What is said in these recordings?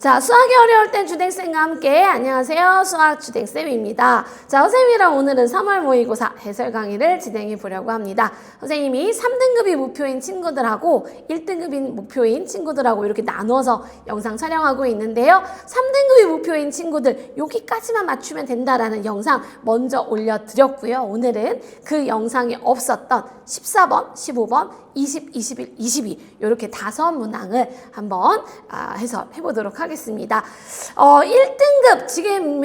자, 수학이 어려울 땐 주댕쌤과 함께. 안녕하세요. 수학 주댕쌤입니다. 자, 선생님이랑 오늘은 3월 모의고사 해설 강의를 진행해 보려고 합니다. 선생님이 3등급이 목표인 친구들하고 1등급인 목표인 친구들하고 이렇게 나눠서 영상 촬영하고 있는데요. 3등급이 목표인 친구들 여기까지만 맞추면 된다라는 영상 먼저 올려드렸고요. 오늘은 그 영상에 없었던 14번, 15번, 20, 21, 22 이렇게 5문항을 한번 해설해 보도록 하겠습니다. 1등급 지금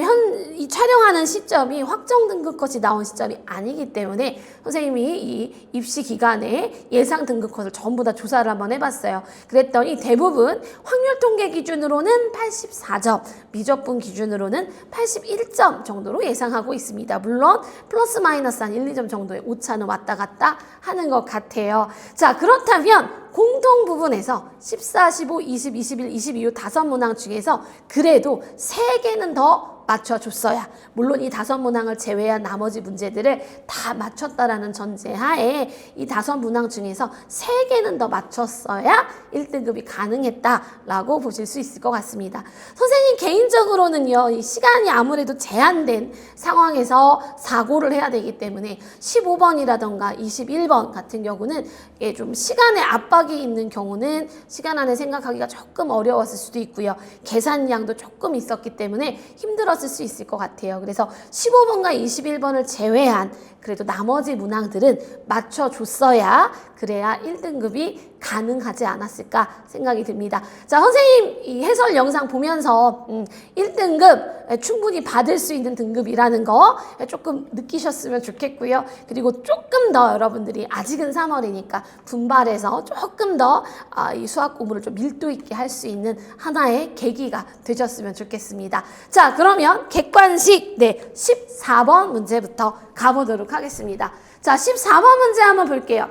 이 촬영하는 시점이 확정 등급 컷이 나온 시점이 아니기 때문에 선생님이 이 입시 기간에 예상 등급 컷을 전부 다 조사를 한번 해봤어요. 그랬더니 대부분 확률 통계 기준으로는 84점, 미적분 기준으로는 81점 정도로 예상하고 있습니다. 물론 플러스 마이너스 한 1, 2점 정도의 오차는 왔다 갔다 하는 것 같아요. 자, 그렇다면 공통 부분에서 14, 15, 20, 21, 22 5문항 중에서 그래도 3개는 더 맞춰줬어야, 물론 이 5문항을 제외한 나머지 문제들을 다 맞췄다라는 전제하에 이 5문항 중에서 3개는 더 맞췄어야 1등급이 가능했다라고 보실 수 있을 것 같습니다. 선생님 개인적으로는요, 이 시간이 아무래도 제한된 상황에서 사고를 해야 되기 때문에 15번이라던가 21번 같은 경우는 좀 시간에 압박이 있는 경우는 시간 안에 생각하기가 조금 어려웠을 수도 있고요. 계산량도 조금 있었기 때문에 힘들었을 수 있을 것 같아요. 그래서 15번과 21번을 제외한 그래도 나머지 문항들은 맞춰줬어야 그래야 1등급이 가능하지 않았을까 생각이 듭니다. 자, 선생님 이 해설 영상 보면서 1등급 충분히 받을 수 있는 등급이라는 거 조금 느끼셨으면 좋겠고요. 그리고 조금 더 여러분들이 아직은 3월이니까 분발해서 조금 더 이 수학 공부를 좀 밀도 있게 할 수 있는 하나의 계기가 되셨으면 좋겠습니다. 자, 그러면 객관식 14번 문제부터 가보도록 하겠습니다. 자, 14번 문제 한번 볼게요.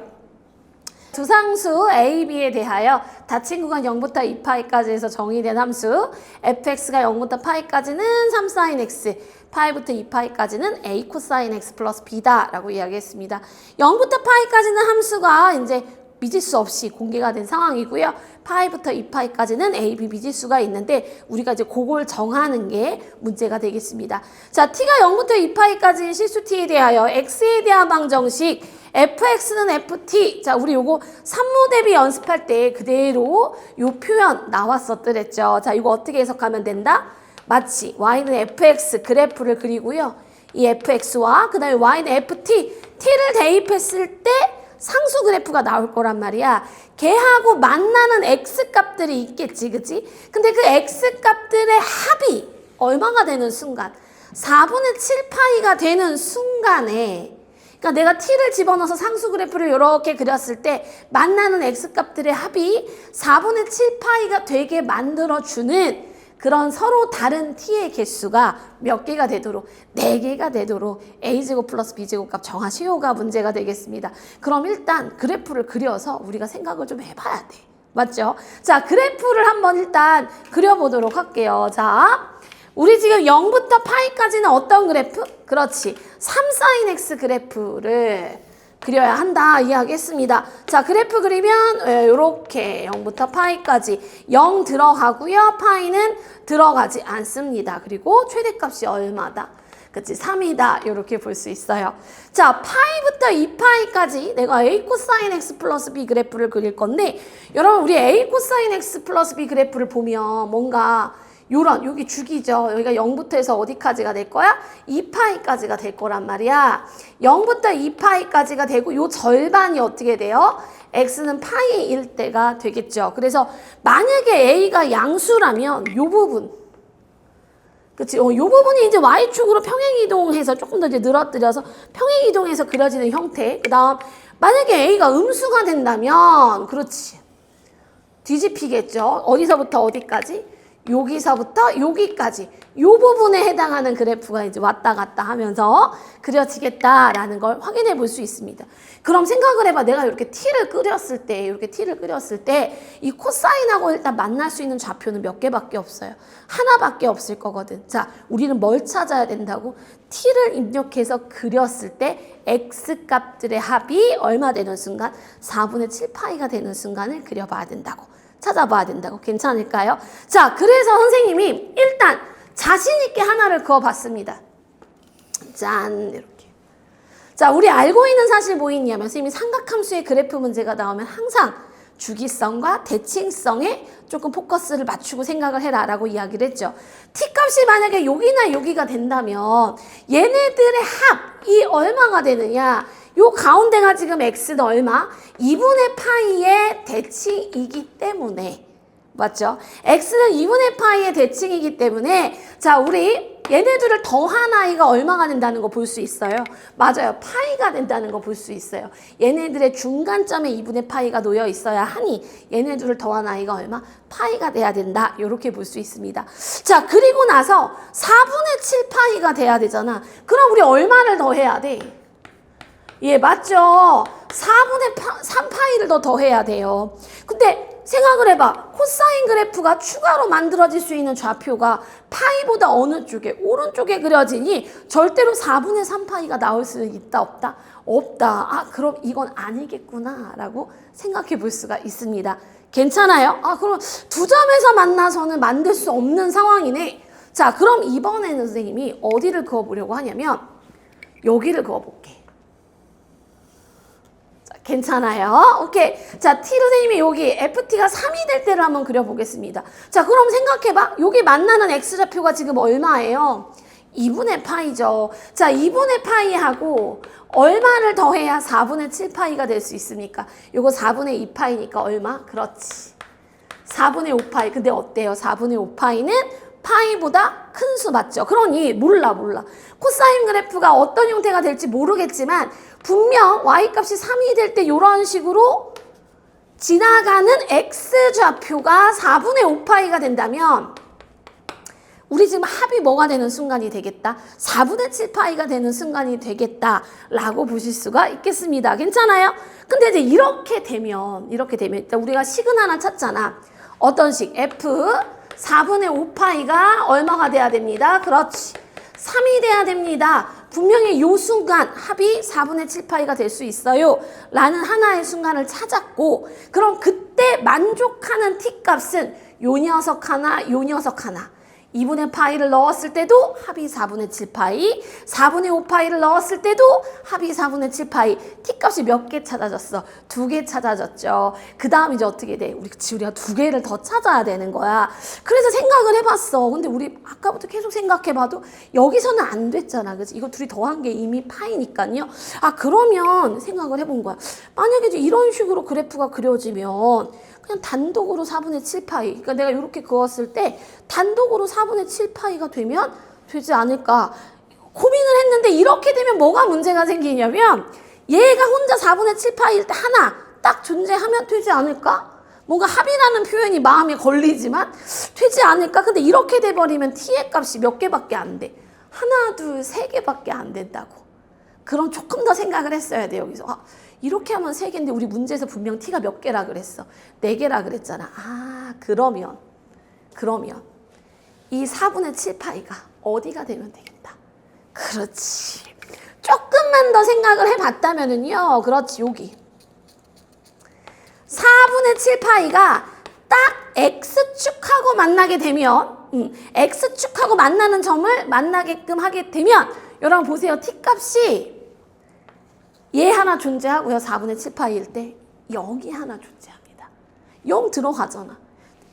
두상수 A, B에 대하여 닫힌 구간 0부터 2파이까지 해서 정의된 함수 fx가 0부터 파이까지는 3 sin x, 파이부터 2파이까지는 a 코사인 x 플러스 b다 라고 이야기했습니다. 0부터 파이까지는 함수가 이제 미지수 없이 공개가 된 상황이고요. 파이부터 2파이까지는 a, b 미지수가 있는데 우리가 이제 그걸 정하는 게 문제가 되겠습니다. 자, t가 0부터 2파이까지인 실수 t에 대하여 x에 대한 방정식 fx는 ft. 자, 우리 요거 산모 대비 연습할 때 그대로 요 표현 나왔었더랬죠. 자, 이거 어떻게 해석하면 된다? 마치 y는 fx 그래프를 그리고요. 이 fx와 그 다음에 y는 ft, t를 대입했을 때 상수 그래프가 나올 거란 말이야. 걔하고 만나는 x값들이 있겠지, 그치? 근데 그 x값들의 합이 얼마가 되는 순간? 4분의 7파이가 되는 순간에, 그러니까 내가 t를 집어넣어서 상수 그래프를 이렇게 그렸을 때 만나는 x값들의 합이 4분의 7파이가 되게 만들어주는 그런 서로 다른 t의 개수가 몇 개가 되도록 4개가 되도록 a제곱 플러스 b제곱 값 정하시오가 문제가 되겠습니다. 그럼 일단 그래프를 그려서 우리가 생각을 좀 해봐야 돼. 맞죠? 자, 그래프를 한번 일단 그려보도록 할게요. 자, 우리 지금 0부터 파이까지는 어떤 그래프? 그렇지. 3 sin x 그래프를 그려야 한다 이야기했습니다. 자, 그래프 그리면 이렇게 0부터 파이까지 0 들어가고요. 파이는 들어가지 않습니다. 그리고 최대값이 얼마다? 그치, 3이다. 이렇게 볼 수 있어요. 자, 파이부터 2파이까지 내가 a 코사인 x 플러스 b 그래프를 그릴 건데 여러분 우리 a 코사인 x 플러스 b 그래프를 보면 뭔가 요런 여기 죽이죠. 여기가 0부터 해서 어디까지가 될 거야? 2파이까지가 될 거란 말이야. 0부터 2파이까지가 되고 요 절반이 어떻게 돼요? x는 파이 1대가 되겠죠. 그래서 만약에 a가 양수라면 요 부분, 그치? 요 부분이 이제 y축으로 평행이동해서 조금 더 이제 늘어뜨려서 평행이동해서 그려지는 형태. 그 다음 만약에 a가 음수가 된다면 그렇지, 뒤집히겠죠. 어디서부터 어디까지? 여기서부터 여기까지 요 부분에 해당하는 그래프가 이제 왔다 갔다 하면서 그려지겠다라는 걸 확인해 볼 수 있습니다. 그럼 생각을 해봐. 내가 이렇게 t를 그렸을 때 이 코사인하고 일단 만날 수 있는 좌표는 몇 개밖에 없어요. 하나밖에 없을 거거든. 자, 우리는 뭘 찾아야 된다고? t를 입력해서 그렸을 때 x값들의 합이 얼마 되는 순간? 4분의 7파이가 되는 순간을 그려봐야 된다고. 찾아봐야 된다고. 괜찮을까요? 자, 그래서 선생님이 일단 자신 있게 하나를 그어봤습니다. 짠, 이렇게. 자, 우리 알고 있는 사실 뭐 있냐면 선생님이 삼각함수의 그래프 문제가 나오면 항상 주기성과 대칭성에 조금 포커스를 맞추고 생각을 해라 라고 이야기를 했죠. t값이 만약에 여기나 여기가 된다면 얘네들의 합이 얼마가 되느냐, 요 가운데가 지금 x는 얼마? 2분의 파이의 대칭이기 때문에, 맞죠? x는 2분의 파이의 대칭이기 때문에, 자, 우리 얘네들을 더한 아이가 얼마가 된다는 거 볼 수 있어요. 맞아요. 파이가 된다는 거 볼 수 있어요. 얘네들의 중간점에 2분의 파이가 놓여 있어야 하니 얘네들을 더한 아이가 얼마? 파이가 돼야 된다. 이렇게 볼 수 있습니다. 자, 그리고 나서 4분의 7 파이가 돼야 되잖아. 그럼 우리 얼마를 더해야 돼? 예, 맞죠? 4분의 3 파이를 더 더해야 돼요. 근데 생각을 해봐. 코사인 그래프가 추가로 만들어질 수 있는 좌표가 파이보다 어느 쪽에? 오른쪽에 그려지니 절대로 4분의 3 파이가 나올 수 있다, 없다? 없다. 아, 그럼 이건 아니겠구나 라고 생각해 볼 수가 있습니다. 괜찮아요? 아, 그럼 두 점에서 만나서는 만들 수 없는 상황이네. 자, 그럼 이번에는 선생님이 어디를 그어보려고 하냐면 여기를 그어볼게. 괜찮아요? 오케이. 자, T 선생님이 여기 FT가 3이 될 때를 한번 그려보겠습니다. 자, 그럼 생각해봐. 여기 만나는 X좌표가 지금 얼마예요? 2분의 파이죠. 자, 2분의 파이하고 얼마를 더해야 4분의 7 파이가 될 수 있습니까? 요거 4분의 2 파이니까 얼마? 그렇지. 4분의 5 파이. 근데 어때요? 4분의 5 파이는 파이보다 큰 수 맞죠? 그러니 몰라. 코사인 그래프가 어떤 형태가 될지 모르겠지만 분명 y값이 3이 될 때 이런 식으로 지나가는 x좌표가 4분의 5파이가 된다면 우리 지금 합이 뭐가 되는 순간이 되겠다? 4분의 7파이가 되는 순간이 되겠다라고 보실 수가 있겠습니다. 괜찮아요? 근데 이제 이렇게 되면 일단 우리가 식은 하나 찾잖아. 어떤 식? f 4분의 5파이가 얼마가 돼야 됩니다. 그렇지. 3이 돼야 됩니다. 분명히 요 순간 합이 4분의 7파이가 될 수 있어요. 라는 하나의 순간을 찾았고, 그럼 그때 만족하는 t값은 요 녀석 하나, 요 녀석 하나. 2분의 파이를 넣었을 때도 합이 4분의 7파이, 4분의 5파이를 넣었을 때도 합이 4분의 7파이. t값이 몇 개 찾아졌어? 2개 찾아졌죠. 그 다음 이제 어떻게 돼? 우리가 2개를 더 찾아야 되는 거야. 그래서 생각을 해봤어. 근데 우리 아까부터 계속 생각해봐도 여기서는 안 됐잖아. 그치? 이거 둘이 더한 게 이미 파이니까요. 아, 그러면 생각을 해본 거야. 만약에 이제 이런 식으로 그래프가 그려지면 그냥 단독으로 4분의 7파이. 그러니까 내가 이렇게 그었을 때 단독으로 4분의 7파이가 되면 되지 않을까 고민을 했는데, 이렇게 되면 뭐가 문제가 생기냐면 얘가 혼자 4분의 7파이일 때 하나 딱 존재하면 되지 않을까? 뭔가 합이라는 표현이 마음에 걸리지만 되지 않을까? 근데 이렇게 돼버리면 t의 값이 몇 개밖에 안 돼. 하나, 둘, 세 개밖에 안 된다고. 그럼 조금 더 생각을 했어야 돼. 여기서 이렇게 하면 3개인데 우리 문제에서 분명 t가 몇 개라 그랬어? 4개라 그랬잖아. 아, 그러면 이 4분의 7파이가 어디가 되면 되겠다. 그렇지. 조금만 더 생각을 해봤다면은요. 그렇지, 여기 4분의 7파이가 딱 x축하고 만나게 되면 x축하고 만나는 점을 만나게끔 하게 되면 여러분 보세요. t값이 얘 하나 존재하고요. 4분의 7파이일 때 0이 하나 존재합니다. 0 들어가잖아.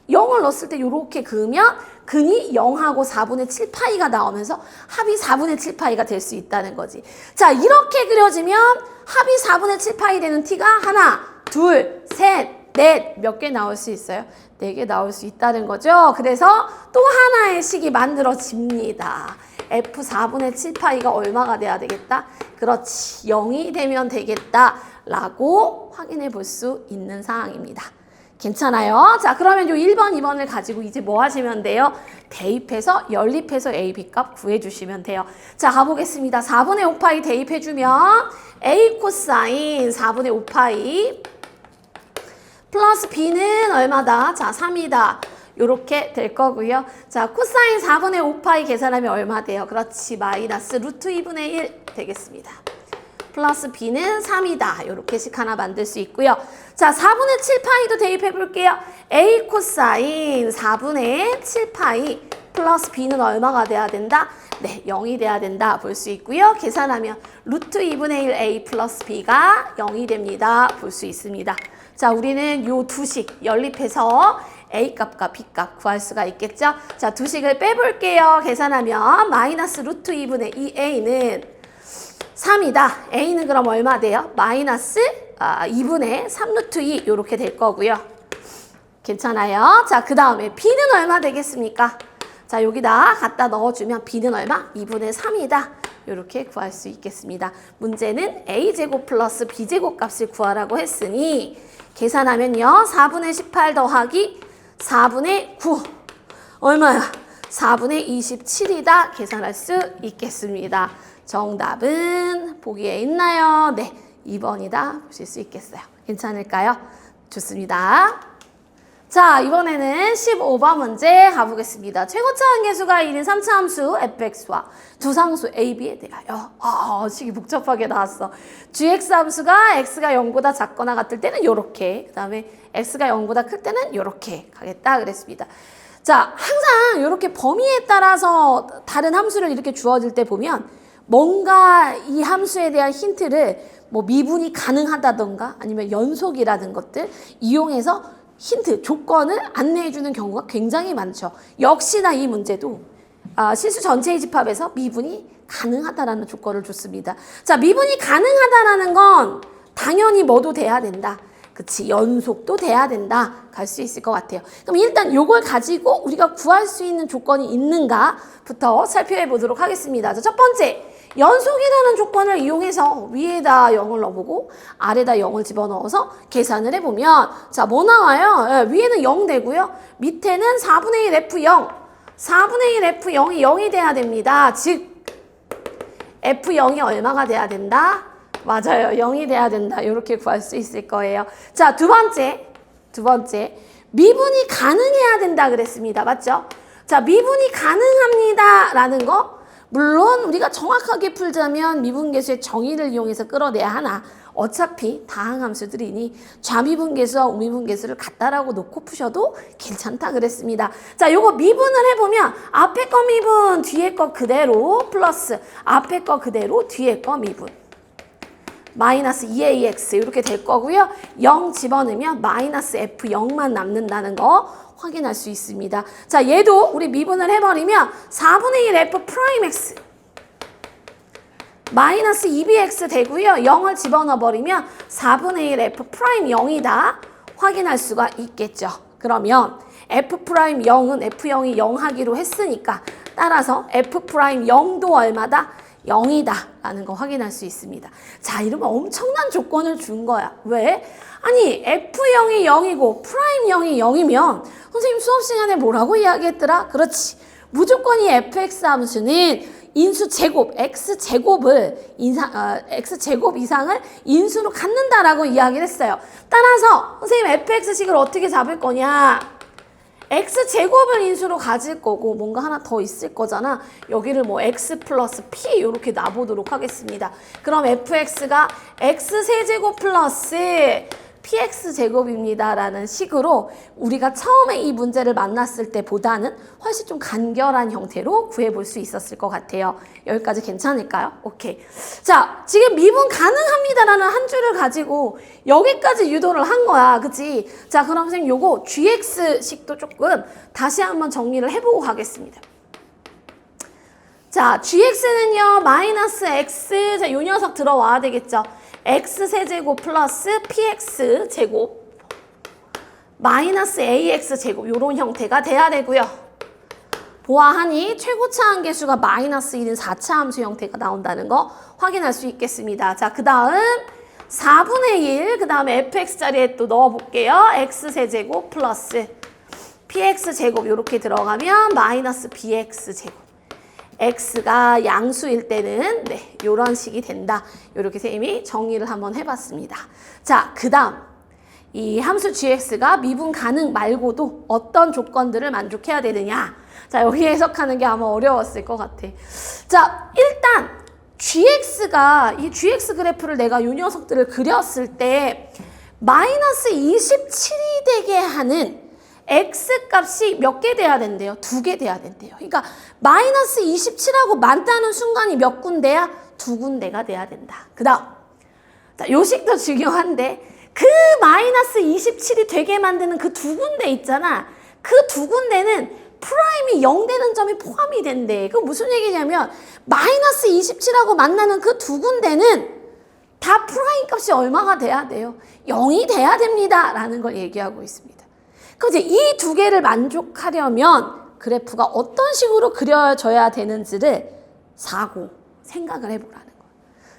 0을 넣었을 때 이렇게 그으면 근이 0하고 4분의 7파이가 나오면서 합이 4분의 7파이가 될 수 있다는 거지. 자, 이렇게 그려지면 합이 4분의 7파이 되는 t가 하나, 둘, 셋, 넷 몇 개 나올 수 있어요? 4개 나올 수 있다는 거죠. 그래서 또 하나의 식이 만들어집니다. f 4분의 7파이가 얼마가 돼야 되겠다? 그렇지. 0이 되면 되겠다 라고 확인해 볼 수 있는 상황입니다. 괜찮아요? 자, 그러면 요 1번, 2번을 가지고 이제 뭐 하시면 돼요? 대입해서 연립해서 a, b 값 구해주시면 돼요. 자, 가보겠습니다. 4분의 5파이 대입해주면 a 코사인 4분의 5파이 플러스 b는 얼마다? 자, 3이다. 요렇게 될 거고요. 자, 코사인 4분의 5파이 계산하면 얼마 돼요? 그렇지. 마이너스 루트 2분의 1 되겠습니다. 플러스 b는 3이다. 이렇게씩 하나 만들 수 있고요. 자, 4분의 7파이도 대입해 볼게요. a 코사인 4분의 7파이 플러스 b는 얼마가 돼야 된다? 네, 0이 돼야 된다. 볼 수 있고요. 계산하면 루트 2분의 1 a 플러스 b가 0이 됩니다. 볼 수 있습니다. 자, 우리는 요 두 식 연립해서 a 값과 b 값 구할 수가 있겠죠? 자, 두 식을 빼볼게요. 계산하면 마이너스 루트 2분의 2a는 3이다. a는 그럼 얼마 돼요? 마이너스 2분의 3루트 2 이렇게 될 거고요. 괜찮아요? 자, 그 다음에 b는 얼마 되겠습니까? 자, 여기다 갖다 넣어주면 b는 얼마? 2분의 3이다. 이렇게 구할 수 있겠습니다. 문제는 a제곱 플러스 b제곱 값을 구하라고 했으니 계산하면요. 4분의 18 더하기 4분의 9 얼마야? 4분의 27이다. 계산할 수 있겠습니다. 정답은 보기에 있나요? 네, 2번이다. 보실 수 있겠어요. 괜찮을까요? 좋습니다. 자, 이번에는 15번 문제 가보겠습니다. 최고차 한계수가 1인 3차 함수 fx와 두 상수 a, b에 대하여 식이 복잡하게 나왔어. gx 함수가 x가 0보다 작거나 같을 때는 요렇게, 그 다음에 x가 0보다 클 때는 요렇게 가겠다 그랬습니다. 자, 항상 이렇게 범위에 따라서 다른 함수를 이렇게 주어질 때 보면 뭔가 이 함수에 대한 힌트를 뭐 미분이 가능하다던가 아니면 연속이라든 것들 이용해서 힌트, 조건을 안내해주는 경우가 굉장히 많죠. 역시나 이 문제도 실수 전체의 집합에서 미분이 가능하다라는 조건을 줬습니다. 자, 미분이 가능하다라는 건 당연히 뭐도 돼야 된다. 그치, 연속도 돼야 된다. 갈 수 있을 것 같아요. 그럼 일단 요걸 가지고 우리가 구할 수 있는 조건이 있는가부터 살펴해 보도록 하겠습니다. 자, 첫 번째, 연속이라는 조건을 이용해서 위에다 0을 넣어보고 아래다 0을 집어넣어서 계산을 해보면 자, 뭐 나와요? 위에는 0 되고요. 밑에는 4분의 1 F0 4분의 1 F0이 0이 돼야 됩니다. 즉 F0이 얼마가 돼야 된다? 맞아요. 0이 돼야 된다. 이렇게 구할 수 있을 거예요. 자, 두 번째 미분이 가능해야 된다 그랬습니다. 맞죠? 자, 미분이 가능합니다 라는 거 물론 우리가 정확하게 풀자면 미분계수의 정의를 이용해서 끌어내야 하나 어차피 다항함수들이니 좌미분계수와 우미분계수를 같다라고 놓고 푸셔도 괜찮다 그랬습니다. 자, 요거 미분을 해보면 앞에 거 미분, 뒤에 거 그대로 플러스 앞에 거 그대로 뒤에 거 미분 마이너스 2ax 이렇게 될 거고요. 0 집어넣으면 마이너스 f0만 남는다는 거 확인할 수 있습니다. 자, 얘도 우리 미분을 해버리면 4분의 1 f 프라임 x 마이너스 2bx 되고요. 0을 집어넣어버리면 4분의 1 f 프라임 0이다. 확인할 수가 있겠죠. 그러면 f 프라임 0은 f0이 0 하기로 했으니까 따라서 f 프라임 0도 얼마다? 0이다 라는 거 확인할 수 있습니다. 자, 이러면 엄청난 조건을 준 거야. 왜? 아니 F0이 0이고 프라임 0이 0이면 선생님 수업 시간에 뭐라고 이야기했더라? 그렇지. 무조건 이 fx 함수는 인수 제곱, x제곱을 x제곱 이상을 인수로 갖는다라고 이야기를 했어요. 따라서 선생님 fx식을 어떻게 잡을 거냐? x제곱을 인수로 가질 거고 뭔가 하나 더 있을 거잖아. 여기를 뭐 x 플러스 p 이렇게 놔보도록 하겠습니다. 그럼 fx가 x세제곱 플러스 px제곱입니다 라는 식으로 우리가 처음에 이 문제를 만났을 때보다는 훨씬 좀 간결한 형태로 구해볼 수 있었을 것 같아요. 여기까지 괜찮을까요? 오케이. 자, 지금 미분 가능합니다라는 한 줄을 가지고 여기까지 유도를 한 거야. 그치? 자, 그럼 선생님 요거 gx식도 조금 다시 한번 정리를 해보고 가겠습니다. 자, gx는요 마이너스 x, 자, 요 녀석 들어와야 되겠죠. x세제곱 플러스 px제곱 마이너스 ax제곱 요런 형태가 돼야 되고요. 보아하니 최고차 한계수가 마이너스 1인 4차 함수 형태가 나온다는 거 확인할 수 있겠습니다. 자, 그 다음 4분의 1, 그 다음에 fx 자리에 또 넣어볼게요. x세제곱 플러스 px제곱 요렇게 들어가면 마이너스 bx제곱 x가 양수일 때는 네, 요런 식이 된다. 요렇게 선생님이 정리를 한번 해봤습니다. 자, 그 다음 이 함수 gx가 미분 가능 말고도 어떤 조건들을 만족해야 되느냐. 자, 여기 해석하는 게 아마 어려웠을 것 같아. 자, 일단 gx가 이 gx 그래프를 내가 이 녀석들을 그렸을 때 마이너스 27이 되게 하는 x 값이 몇 개 돼야 된대요? 2개 돼야 된대요. 그러니까 마이너스 27하고 만나는 순간이 몇 군데야? 2군데가 돼야 된다. 그 다음 자, 요식도 중요한데 그 마이너스 27이 되게 만드는 그 2군데 있잖아. 그 2군데는 프라임이 0 되는 점이 포함이 된대. 그건 무슨 얘기냐면 마이너스 27하고 만나는 그 2군데는 다 프라임 값이 얼마가 돼야 돼요? 0이 돼야 됩니다. 라는 걸 얘기하고 있습니다. 그럼 이제 이 2개를 만족하려면 그래프가 어떤 식으로 그려져야 되는지를 생각을 해보라는 거예요.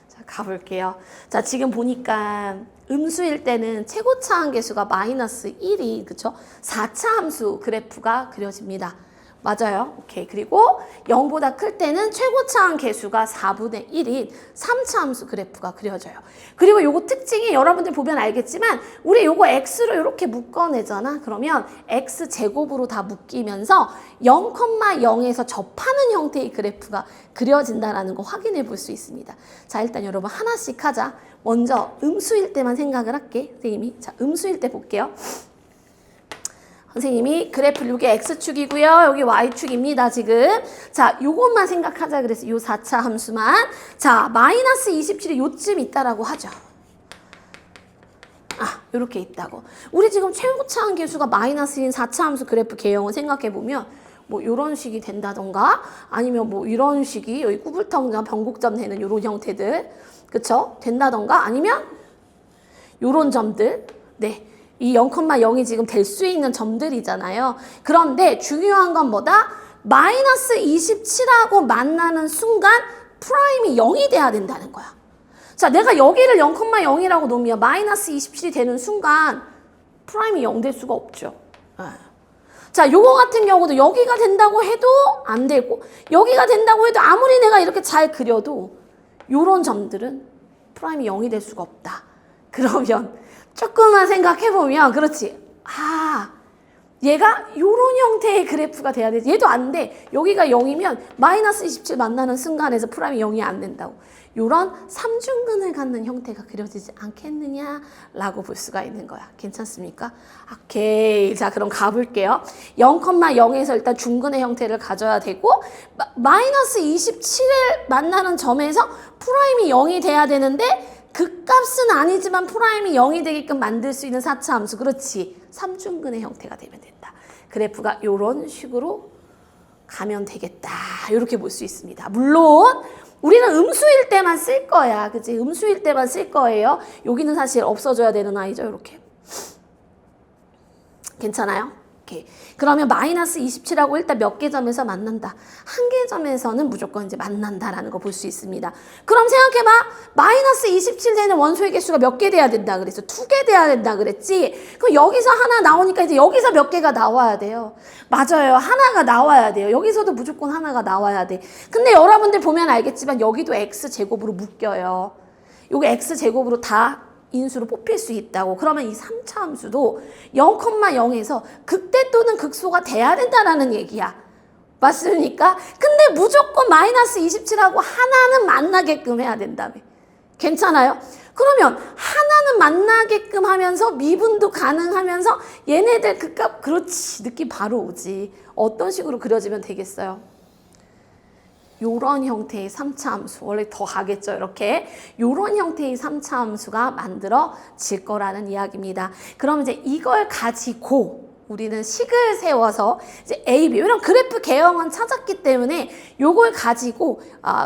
자, 가볼게요. 자, 지금 보니까 음수일 때는 최고차 함계수가 마이너스 1이 그쵸? 4차 함수 그래프가 그려집니다. 맞아요. 오케이. 그리고 0보다 클 때는 최고차 함계수가 4분의 1인 3차 함수 그래프가 그려져요. 그리고 요거 특징이 여러분들 보면 알겠지만 우리 요거 x로 이렇게 묶어내잖아. 그러면 x 제곱으로 다 묶이면서 0,0에서 접하는 형태의 그래프가 그려진다라는 거 확인해 볼 수 있습니다. 자, 일단 여러분 하나씩 하자. 먼저 음수일 때만 생각을 할게. 선생님이. 자, 음수일 때 볼게요. 선생님이 그래프 요게 x축이고요. 여기 y축입니다. 지금. 자, 요것만 생각하자 그래서 요 4차 함수만. 자, 마이너스 27이 요쯤 있다라고 하죠. 아, 요렇게 있다고. 우리 지금 최고차 함계수가 마이너스인 4차 함수 그래프 개형을 생각해보면 뭐 요런 식이 된다던가 아니면 뭐 이런 식이 여기 꾸불텅이나 변곡점 되는 요런 형태들 그쵸? 된다던가 아니면 요런 점들 네. 이 0,0이 지금 될 수 있는 점들이잖아요. 그런데 중요한 건 뭐다? 마이너스 27하고 만나는 순간 프라임이 0이 돼야 된다는 거야. 자, 내가 여기를 0,0이라고 놓으면 마이너스 27이 되는 순간 프라임이 0 될 수가 없죠. 자, 요거 같은 경우도 여기가 된다고 해도 안 되고 여기가 된다고 해도 아무리 내가 이렇게 잘 그려도 요런 점들은 프라임이 0이 될 수가 없다. 그러면 조금만 생각해보면 그렇지. 아, 얘가 요런 형태의 그래프가 돼야 돼. 얘도 안 돼. 여기가 0이면 마이너스 27 만나는 순간에서 프라임이 0이 안 된다고. 요런 삼중근을 갖는 형태가 그려지지 않겠느냐라고 볼 수가 있는 거야. 괜찮습니까? 오케이. 자, 그럼 가볼게요. 0,0에서 일단 중근의 형태를 가져야 되고 마이너스 27을 만나는 점에서 프라임이 0이 돼야 되는데 그 값은 아니지만 프라임이 0이 되게끔 만들 수 있는 4차 함수. 그렇지. 삼중근의 형태가 되면 된다. 그래프가 이런 식으로 가면 되겠다. 이렇게 볼 수 있습니다. 물론 우리는 음수일 때만 쓸 거야. 그치? 음수일 때만 쓸 거예요. 여기는 사실 없어져야 되는 아이죠. 이렇게. 괜찮아요? 오케이. 그러면 마이너스 27하고 일단 몇 개 점에서 만난다. 한 개 점에서는 무조건 이제 만난다라는 거 볼 수 있습니다. 그럼 생각해봐. 마이너스 27 되는 원소의 개수가 몇 개 돼야 된다 그랬어? 2개 돼야 된다 그랬지? 그럼 여기서 하나 나오니까 이제 여기서 몇 개가 나와야 돼요. 맞아요. 하나가 나와야 돼요. 여기서도 무조건 하나가 나와야 돼. 근데 여러분들 보면 알겠지만 여기도 x제곱으로 묶여요. 요거 x제곱으로 다 인수로 뽑힐 수 있다고. 그러면 이 3차 함수도 0,0에서 극대 또는 극소가 돼야 된다라는 얘기야. 맞습니까? 근데 무조건 마이너스 27하고 하나는 만나게끔 해야 된다며. 괜찮아요? 그러면 하나는 만나게끔 하면서 미분도 가능하면서 얘네들 그 값 그렇지 느낌 바로 오지. 어떤 식으로 그려지면 되겠어요? 요런 형태의 3차 함수, 원래 더 가겠죠, 이렇게. 요런 형태의 3차 함수가 만들어질 거라는 이야기입니다. 그럼 이제 이걸 가지고 우리는 식을 세워서 이제 A, B, 이런 그래프 개형은 찾았기 때문에 요걸 가지고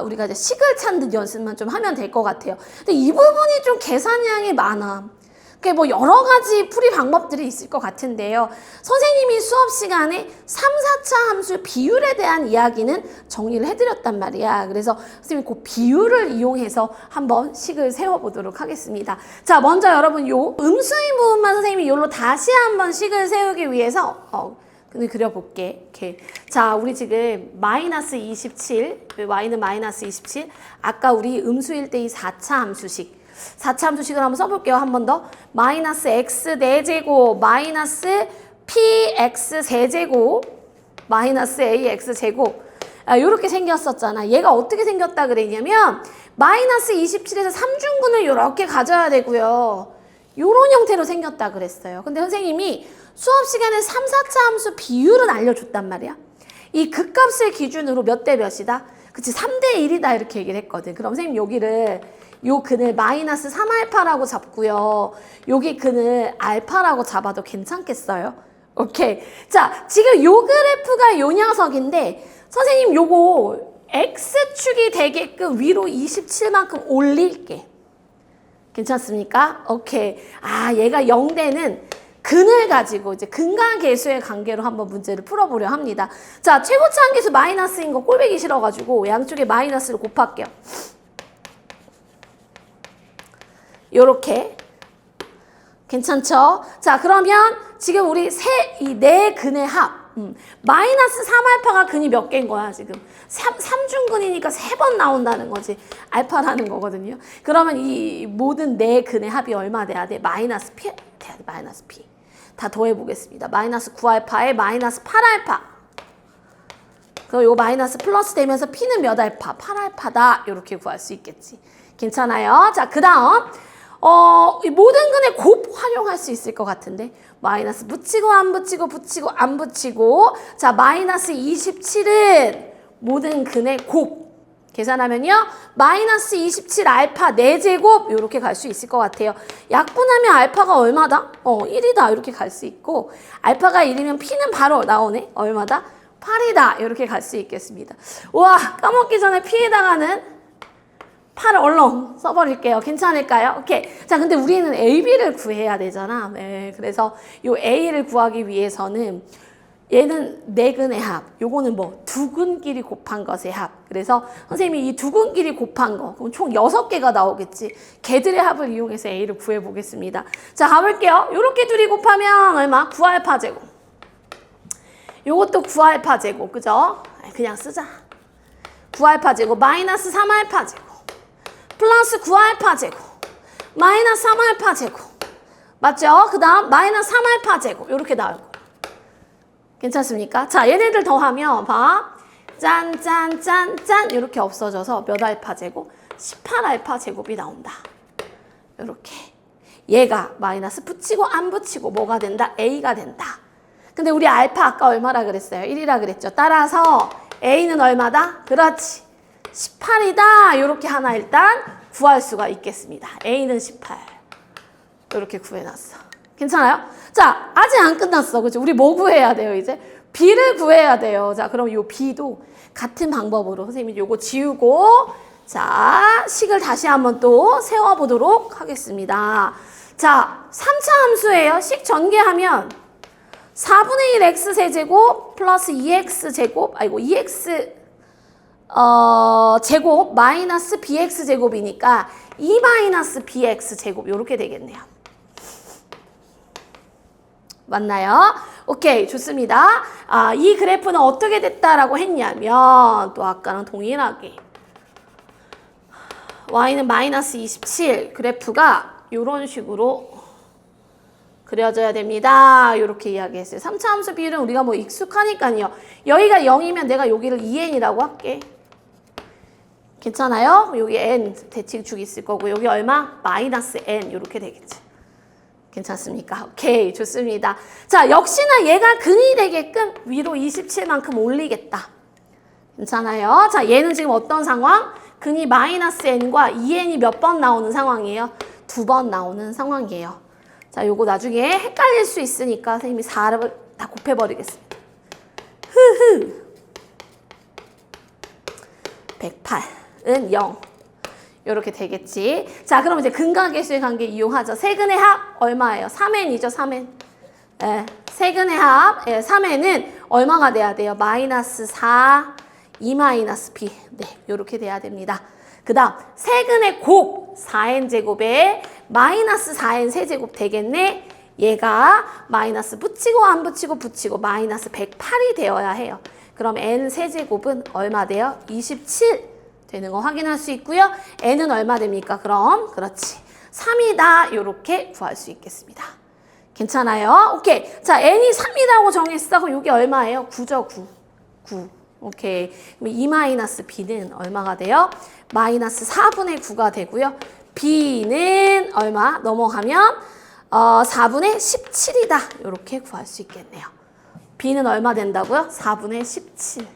우리가 이제 식을 찾는 연습만 좀 하면 될 것 같아요. 근데 이 부분이 좀 계산량이 많아. 그게 뭐 여러 가지 풀이 방법들이 있을 것 같은데요. 선생님이 수업 시간에 3, 4차 함수 비율에 대한 이야기는 정리를 해드렸단 말이야. 그래서 선생님이 그 비율을 이용해서 한번 식을 세워보도록 하겠습니다. 자, 먼저 여러분 요 음수인 부분만 선생님이 요로 다시 한번 식을 세우기 위해서 그려볼게. 이렇게. 자, 우리 지금 마이너스 27, y는 마이너스 27. 아까 우리 음수일 때 이 4차 함수식. 4차 함수식을 한번 써볼게요. 한 번 더. 마이너스 x 4제곱 마이너스 px 세제곱 마이너스 ax 제곱 요렇게 생겼었잖아. 얘가 어떻게 생겼다 그랬냐면 마이너스 27에서 3중근을 요렇게 가져야 되고요. 요런 형태로 생겼다 그랬어요. 근데 선생님이 수업 시간에 3, 4차 함수 비율은 알려줬단 말이야. 이 극값을 기준으로 몇 대 몇이다? 그치, 3대 1이다 이렇게 얘기를 했거든. 그럼 선생님 여기를 요 근을 마이너스 3알파라고 잡고요. 여기 근을 알파라고 잡아도 괜찮겠어요? 오케이. 자, 지금 요 그래프가 요 녀석인데 선생님 요거 X축이 되게끔 위로 27만큼 올릴게. 괜찮습니까? 오케이. 아, 얘가 0대는 근을 가지고 이제 근과 계수의 관계로 한번 문제를 풀어보려 합니다. 자, 최고차 함계수 마이너스인 거 꼴보기 싫어가지고 양쪽에 마이너스를 곱할게요. 요렇게. 괜찮죠? 자, 그러면 지금 우리 이 네 근의 합. 마이너스 3알파가 근이 몇 개인 거야, 지금? 3중근이니까 3번 나온다는 거지. 알파라는 거거든요. 그러면 이 모든 네 근의 합이 얼마 돼야 돼? 마이너스 P 돼야 돼, 마이너스 P. 다 더해보겠습니다. 마이너스 9알파에 마이너스 8알파. 그럼 요거 마이너스 플러스 되면서 P는 몇 알파? 8알파다. 이렇게 구할 수 있겠지. 괜찮아요? 자, 그 다음. 이 모든 근의 곱 활용할 수 있을 것 같은데 마이너스 붙이고 안 붙이고 붙이고 안 붙이고 자 마이너스 27은 모든 근의 곱 계산하면요 마이너스 27 알파 4제곱 이렇게 갈 수 있을 것 같아요. 약분하면 알파가 얼마다? 1이다 이렇게 갈 수 있고 알파가 1이면 P는 바로 나오네. 얼마다? 8이다 이렇게 갈 수 있겠습니다. 우와 까먹기 전에 P에다가는 8을 얼렁 써버릴게요. 괜찮을까요? 오케이. 자, 근데 우리는 AB를 구해야 되잖아. 네, 그래서 요 A를 구하기 위해서는 얘는 네 근의 합. 요거는 뭐 두 근끼리 곱한 것의 합. 그래서 선생님이 이 두 근끼리 곱한 거. 그럼 총 6개가 나오겠지. 걔들의 합을 이용해서 A를 구해보겠습니다. 자, 가볼게요. 요렇게 둘이 곱하면 얼마? 9알파 제곱. 요것도 9알파 제곱. 그죠? 그냥 쓰자. 9알파 제곱 마이너스 3알파 제곱. 플러스 9알파 제곱 마이너스 3알파 제곱 맞죠? 그 다음 마이너스 3알파 제곱 이렇게 나올 거예요. 괜찮습니까? 자 얘네들 더하면 봐 짠짠짠짠 이렇게 없어져서 몇 알파 제곱? 18알파 제곱이 나온다. 이렇게 얘가 마이너스 붙이고 안 붙이고 뭐가 된다? A가 된다. 근데 우리 알파 아까 얼마라 그랬어요? 1이라 그랬죠. 따라서 A는 얼마다? 그렇지 18이다. 이렇게 하나 일단 구할 수가 있겠습니다. A는 18. 이렇게 구해놨어. 괜찮아요? 자, 아직 안 끝났어. 그치? 우리 뭐 구해야 돼요, 이제? B를 구해야 돼요. 자, 그럼 요 B도 같은 방법으로 선생님이 요거 지우고, 자, 식을 다시 한번 또 세워보도록 하겠습니다. 자, 3차 함수예요. 식 전개하면 4분의 1 x세제곱 플러스 2x제곱, 아이고, 2x 제곱 마이너스 bx 제곱이니까 2 마이너스 bx 제곱 이렇게 되겠네요. 맞나요? 오케이 좋습니다. 이 그래프는 어떻게 됐다라고 했냐면 또 아까랑 동일하게 y는 마이너스 27 그래프가 이런 식으로 그려져야 됩니다. 이렇게 이야기했어요. 3차 함수 비율은 우리가 뭐 익숙하니까요. 여기가 0이면 내가 여기를 2n이라고 할게. 괜찮아요? 여기 n 대칭축이 있을 거고 여기 얼마? 마이너스 n 이렇게 되겠지. 괜찮습니까? 오케이 좋습니다. 자 역시나 얘가 근이 되게끔 위로 27만큼 올리겠다. 괜찮아요? 자 얘는 지금 어떤 상황? 근이 마이너스 n과 2n이 몇 번 나오는 상황이에요? 2번 나오는 상황이에요. 자 요거 나중에 헷갈릴 수 있으니까 선생님이 4를 다 곱해버리겠습니다. 흐흐 108은 0 이렇게 되겠지. 자 그럼 이제 근과 계수의 관계 이용하죠. 세근의 합 얼마예요? 3n이죠. 3n. 예, 세근의 합 3n은 얼마가 돼야 돼요? 마이너스 4 2 마이너스 b. 네 이렇게 돼야 됩니다. 그 다음 세근의 곱 4n 제곱에 마이너스 4n 세제곱 되겠네. 얘가 마이너스 붙이고 안 붙이고 붙이고 마이너스 108이 되어야 해요. 그럼 n 세제곱은 얼마 돼요? 27 되는 거 확인할 수 있고요. n은 얼마 됩니까? 그럼 그렇지 3이다 이렇게 구할 수 있겠습니다. 괜찮아요? 오케이. 자 n이 3이라고 정했어. 그럼 이게 얼마예요? 9죠. 9. 오케이. 그럼 2-b는 얼마가 돼요? 마이너스 4분의 9가 되고요. b는 얼마? 넘어가면 4분의 17이다. 이렇게 구할 수 있겠네요. b는 얼마 된다고요? 4분의 17.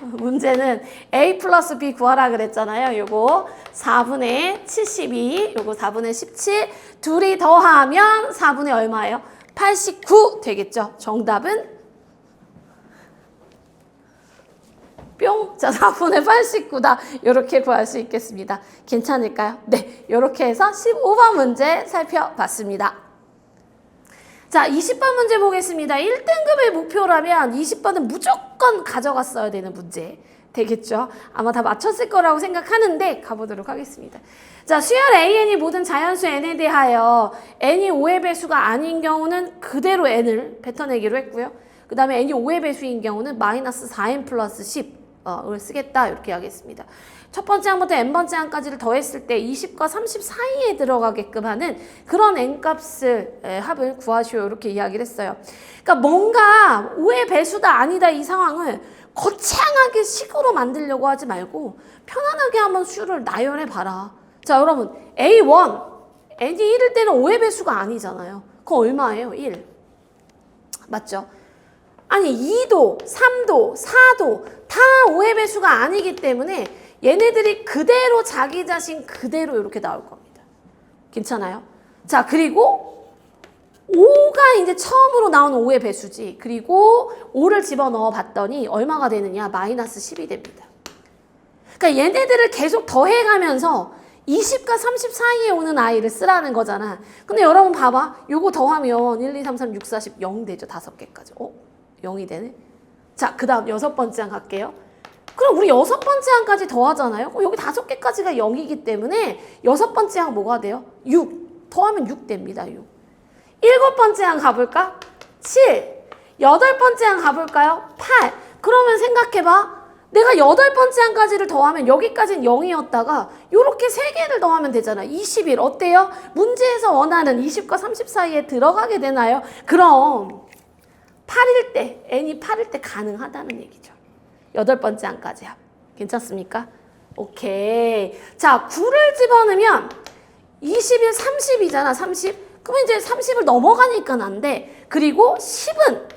문제는 a 플러스 b 구하라 그랬잖아요. 요거 4분의 72, 요거 4분의 17. 둘이 더하면 4분의 얼마예요? 89 되겠죠. 정답은 뿅! 자, 4분의 89다. 이렇게 구할 수 있겠습니다. 괜찮을까요? 네, 이렇게 해서 15번 문제 살펴봤습니다. 자, 20번 문제 보겠습니다. 1등급의 목표라면 20번은 무조건 가져갔어야 되는 문제 되겠죠? 아마 다 맞췄을 거라고 생각하는데 가보도록 하겠습니다. 자, 수열 AN이 모든 자연수 N에 대하여 N이 5의 배수가 아닌 경우는 그대로 N을 뱉어내기로 했고요. 그 다음에 N이 5의 배수인 경우는 마이너스 4N 플러스 10을 쓰겠다 이렇게 하겠습니다. 첫 번째 항부터 n번째 항까지를 더했을 때 20과 30 사이에 들어가게끔 하는 그런 n값을 합을 구하시오 이렇게 이야기를 했어요. 그러니까 뭔가 5의 배수다 아니다 이 상황을 거창하게 식으로 만들려고 하지 말고 편안하게 한번 수를 나열해 봐라. 자, 여러분 A1 n이 1일 때는 5의 배수가 아니잖아요. 그거 얼마예요? 1. 맞죠? 아니 2도, 3도, 4도 다 5의 배수가 아니기 때문에 얘네들이 그대로 자기 자신 그대로 이렇게 나올 겁니다. 괜찮아요? 자, 그리고 5가 이제 처음으로 나오는 5의 배수지. 그리고 5를 집어넣어 봤더니 얼마가 되느냐? 마이너스 10이 됩니다. 그러니까 얘네들을 계속 더해가면서 20과 30 사이에 오는 아이를 쓰라는 거잖아. 근데 여러분 봐봐. 요거 더하면 1, 2, 3, 4, 6, 4, 10, 0 되죠. 5개까지. 0이 되네. 자, 그 다음 6번째 항 갈게요. 그럼 우리 6번째 항까지 더하잖아요. 여기 5개까지가 0이기 때문에 6번째 항 뭐가 돼요? 6. 더하면 6 됩니다. 6. 7번째 항 가볼까? 7. 8번째 항 가볼까요? 8. 그러면 생각해봐. 내가 8번째 항까지를 더하면 여기까지는 0이었다가 요렇게 3개를 더하면 되잖아. 21. 어때요? 문제에서 원하는 20과 30 사이에 들어가게 되나요? 그럼 8일 때, n이 8일 때 가능하다는 얘기죠. 8번째 항까지 합. 괜찮습니까? 오케이. 자, 9를 집어넣으면 21, 30이잖아. 30. 그러면 이제 30을 넘어가니까 안 돼. 그리고 10은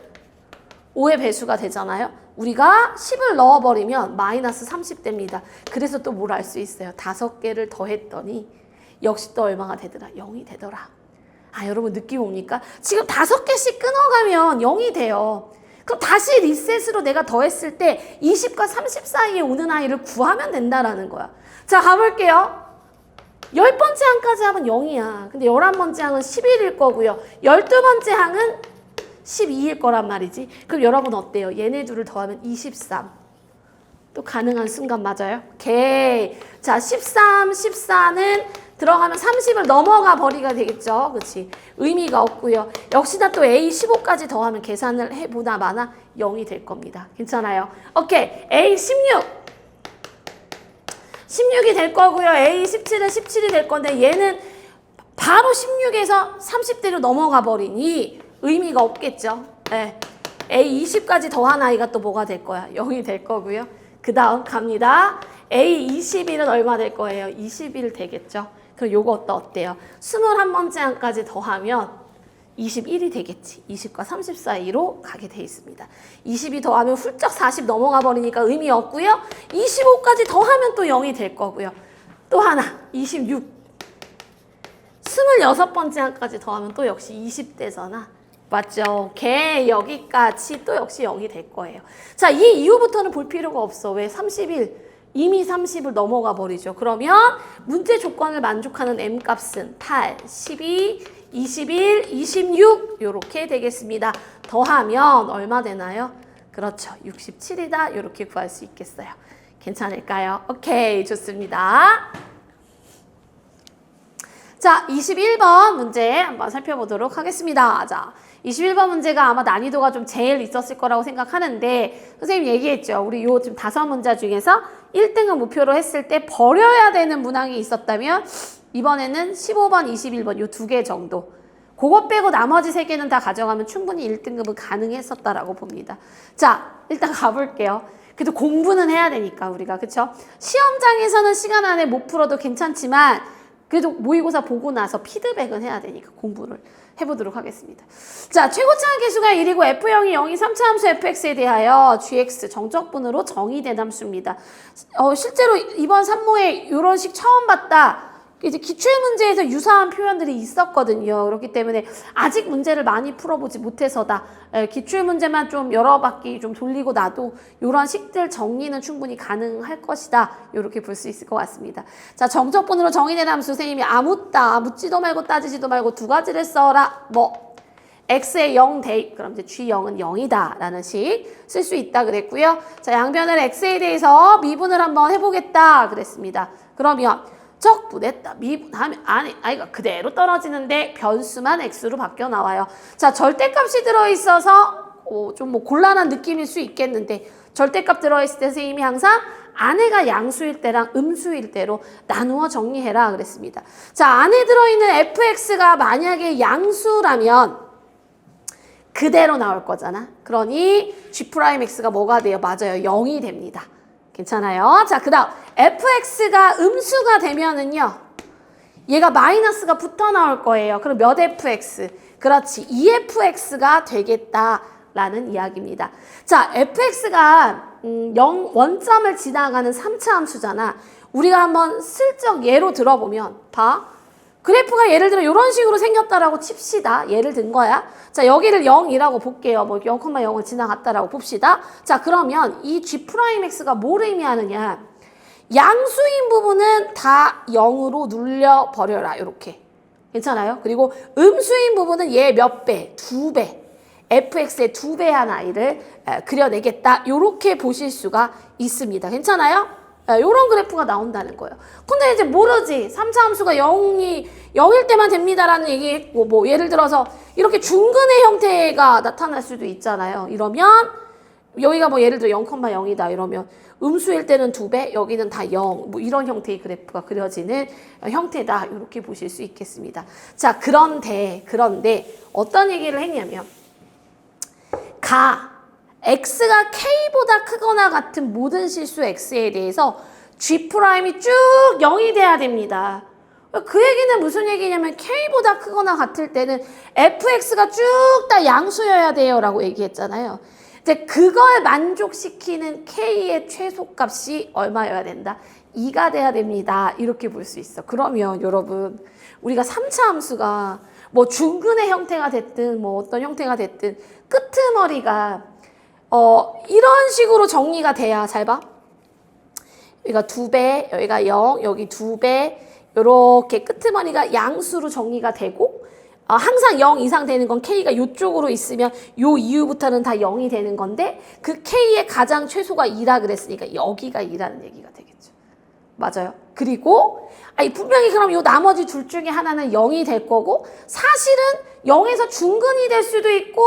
5의 배수가 되잖아요. 우리가 10을 넣어버리면 마이너스 30 됩니다. 그래서 또 뭘 알 수 있어요. 5개를 더했더니 역시 또 얼마가 되더라? 0이 되더라. 아, 여러분 느낌 옵니까? 지금 5개씩 끊어가면 0이 돼요. 그럼 다시 리셋으로 내가 더했을 때 20과 30 사이에 오는 아이를 구하면 된다라는 거야. 자, 가볼게요. 10번째 항까지 하면 0이야. 근데 11번째 항은 11일 거고요. 12번째 항은 12일 거란 말이지. 그럼 여러분 어때요? 얘네 둘을 더하면 23. 또 가능한 순간 맞아요? 오케이. 자, 13, 14는 들어가면 30을 넘어가 버리가 되겠죠. 그렇지? 의미가 없고요. 역시나 또 A15까지 더하면 계산을 해보나 마나 0이 될 겁니다. 괜찮아요? 오케이. A16. 16이 될 거고요. A17은 17이 될 건데 얘는 바로 16에서 30대로 넘어가 버리니 의미가 없겠죠. 네. A20까지 더한 아이가 또 뭐가 될 거야? 0이 될 거고요. 그 다음 갑니다. A21은 얼마 될 거예요? 21 되겠죠. 그럼 요거 어때요? 21번째 항까지 더하면 21이 되겠지. 20과 30 사이로 가게 돼 있습니다. 20이 더하면 훌쩍 40 넘어가 버리니까 의미 없고요. 25까지 더하면 또 0이 될 거고요. 또 하나 26. 26번째 항까지 더하면 또 역시 20대잖아. 맞죠? 오케이. 여기까지 또 역시 0이 될 거예요. 자, 이 이후부터는 볼 필요가 없어. 왜? 31. 이미 30을 넘어가 버리죠. 그러면 문제 조건을 만족하는 m값은 8, 12, 21, 26 이렇게 되겠습니다. 더하면 얼마 되나요? 그렇죠. 67이다. 이렇게 구할 수 있겠어요. 괜찮을까요? 오케이. 좋습니다. 자, 21번 문제 한번 살펴보도록 하겠습니다. 자, 21번 문제가 아마 난이도가 좀 제일 있었을 거라고 생각하는데 선생님 얘기했죠. 우리 요 지금 5문제 중에서 1등을 목표로 했을 때 버려야 되는 문항이 있었다면 이번에는 15번, 21번 요 2개 정도. 그것 빼고 나머지 3개는 다 가져가면 충분히 1등급은 가능했었다라고 봅니다. 자, 일단 가볼게요. 그래도 공부는 해야 되니까 우리가 그쵸? 시험장에서는 시간 안에 못 풀어도 괜찮지만 그래도 모의고사 보고 나서 피드백은 해야 되니까 공부를 해보도록 하겠습니다. 자, 최고차항 계수가 1이고 F0이 0인 3차 함수 fx에 대하여 gx 정적분으로 정의된 함수입니다. 실제로 이번 산모에 이런 식 처음 봤다. 이제 기출문제에서 유사한 표현들이 있었거든요. 그렇기 때문에 아직 문제를 많이 풀어보지 못해서다. 기출문제만 좀 여러 바퀴 좀 돌리고 나도 이런 식들 정리는 충분히 가능할 것이다. 이렇게 볼 수 있을 것 같습니다. 자, 정적분으로 정의된 함수 선생님이 아무따 묻지도 말고 따지지도 말고 두 가지를 써라. 뭐 x에 0 대입. 그럼 이제 g0은 0이다 라는 식 쓸 수 있다 그랬고요. 자, 양변을 x에 대해서 미분을 한번 해보겠다 그랬습니다. 그러면 적분했다. 미분하면 아이가 그대로 떨어지는데 변수만 x로 바뀌어 나와요. 자, 절대값이 들어있어서 좀 뭐 곤란한 느낌일 수 있겠는데 절대값 들어있을 때 선생님이 항상 안에가 양수일 때랑 음수일 때로 나누어 정리해라 그랬습니다. 자, 안에 들어있는 fx가 만약에 양수라면 그대로 나올 거잖아. 그러니 g'x가 뭐가 돼요? 맞아요. 0이 됩니다. 괜찮아요? 자, 그 다음 fx가 음수가 되면은요. 얘가 마이너스가 붙어 나올 거예요. 그럼 몇 fx? 그렇지. 2fx가 되겠다라는 이야기입니다. 자, fx가 0 원점을 지나가는 3차 함수잖아. 우리가 한번 슬쩍 예로 들어보면 봐. 그래프가 예를 들어 이런 식으로 생겼다라고 칩시다. 예를 든 거야. 자, 여기를 0이라고 볼게요. 뭐 0,0을 지나갔다라고 봅시다. 자, 그러면 이 g'x가 뭘 의미하느냐. 양수인 부분은 다 0으로 눌려버려라. 이렇게. 괜찮아요? 그리고 음수인 부분은 얘 몇 배? 2배. fx의 2배한 아이를 그려내겠다. 이렇게 보실 수가 있습니다. 괜찮아요? 요런 그래프가 나온다는 거예요. 근데 이제 모르지. 3차 함수가 0일 때만 됩니다라는 얘기했고, 뭐 예를 들어서 이렇게 중근의 형태가 나타날 수도 있잖아요. 이러면 여기가 뭐 예를 들어 0,0이다 이러면 음수일 때는 2배, 여기는 다 0. 뭐 이런 형태의 그래프가 그려지는 형태다. 이렇게 보실 수 있겠습니다. 자, 그런데 어떤 얘기를 했냐면 x가 k보다 크거나 같은 모든 실수 x에 대해서 g'이 쭉 0이 돼야 됩니다. 그 얘기는 무슨 얘기냐면 k보다 크거나 같을 때는 fx가 쭉 다 양수여야 돼요 라고 얘기했잖아요. 이제 그걸 만족시키는 k의 최소값이 얼마여야 된다? 2가 돼야 됩니다. 이렇게 볼 수 있어. 그러면 여러분 우리가 3차 함수가 뭐 중근의 형태가 됐든 뭐 어떤 형태가 됐든 끄트머리가 이런 식으로 정리가 돼야, 잘 봐. 여기가 2배, 여기가 0, 여기 2배, 이렇게 끄트머리가 양수로 정리가 되고, 항상 0 이상 되는 건 K가 이쪽으로 있으면 요 이후부터는 다 0이 되는 건데, 그 K의 가장 최소가 2라 그랬으니까 여기가 2라는 얘기가 되겠죠. 맞아요. 그리고, 분명히 그럼 요 나머지 둘 중에 하나는 0이 될 거고, 사실은 0에서 중근이 될 수도 있고,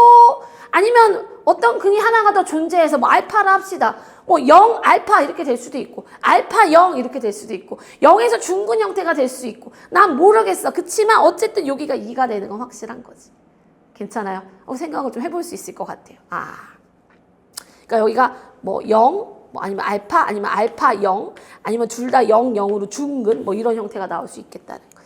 아니면 어떤 근이 하나가 더 존재해서 뭐 알파를 합시다. 뭐 0, 알파 이렇게 될 수도 있고 알파 0 이렇게 될 수도 있고 0에서 중근 형태가 될 수 있고 난 모르겠어. 그치만 어쨌든 여기가 2가 되는 건 확실한 거지. 괜찮아요? 생각을 좀 해볼 수 있을 것 같아요. 그러니까 여기가 뭐 0, 뭐 아니면 알파 0, 아니면 둘 다 0, 0으로 중근 뭐 이런 형태가 나올 수 있겠다는 거.